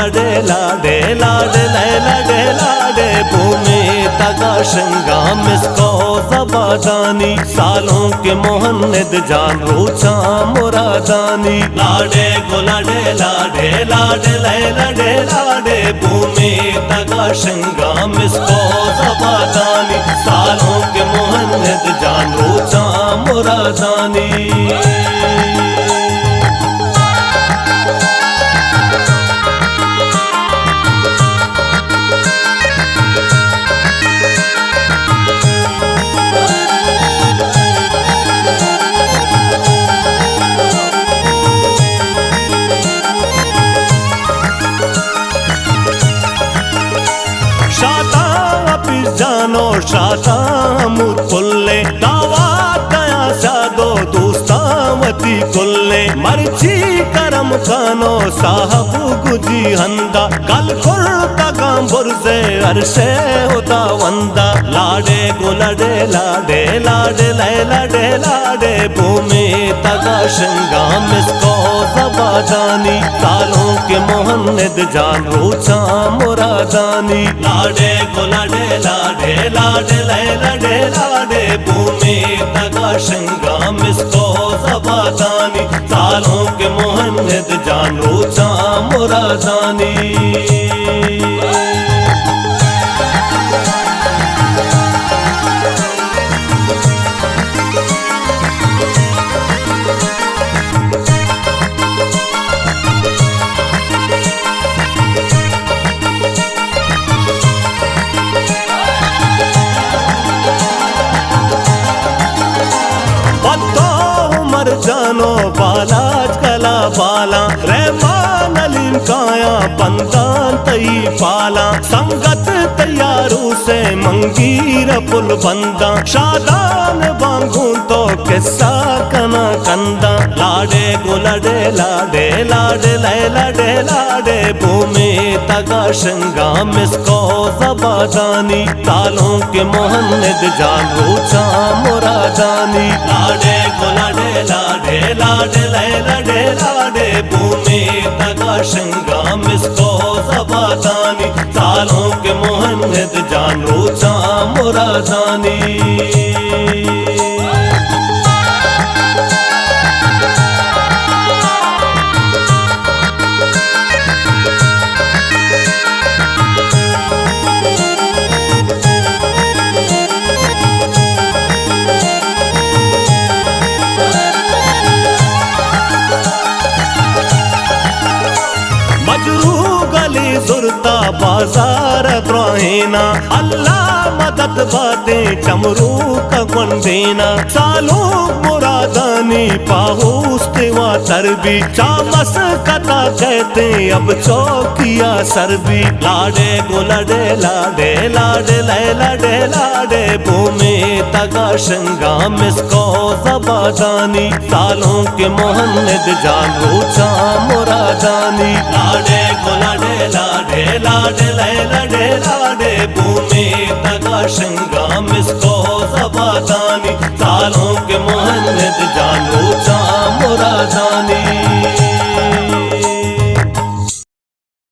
गोलाडे लाडे लाडे लैलाडे लाडे भूमि तगा शंगा मिसको जबादानी सालों के मोहन्नद जान रोचा मुरादानी लाडे गोलाडे लाडे लाडे लैलाडे लाडे भूमि तगा शंगा मिसको जबादानी सालों के मोहन्नद जान रोचा मुरादानी जानो शाता मुद कुल्ले दावत दया सादो दोस्तावती कुल्ले मर्ची करम खानो साहब गुजी हंदा कल कुर्ता गांबुर से अरशे होता वंदा लाडे गोलाडे लाडे लाडे लैलाडे लाडे भूमि तगा शंगा मिसको जबादानी सालों के मोहन्नद जान रोचा मुरादानी लाडे गोलाडे लाडे लाडे लैलाडे लाडे भूमि तगा शंगा मिसको जबादानी सालों के मोहन्नद जान रोचा मुरादानी जानो बालाज कला बाला रहमान अलीम काया बंदान तई पाला संगत तैयारू से मंगीर पुल बंदा शादान बांगू तो किस्सा कना कंदा लाडे गोलाडे लाडे लाडे लैलाडे लाडे भूमि तगा शंगा मिसको जबादानी तालों के मोहन्नद जान रोचा मुरादानी लाडे गोलाडे लाडे लाडे लैलाडे लाडे भूमि तगा शंगा मिसको जबादानी सालों के मोहन्नद जान रोचा मुरादानी जुरता बाजार त्राहिना अल्लाह मदद बातें चमरू का देना सालों मुरादानी पाहुस्तेवा सरबी चामस कता कहते अब चौकिया सरबी लाडे गोलाडे लाडे लाडे लैलाडे लाडे भूमि तगा शंगा मिसको जबादानी सालों के मोहन्नद जान रोचा मुरादानी लाडे गोलाडे लाडे लाडे लैलाडे लाडे भूमि तगा शंगा मिसको जबादानी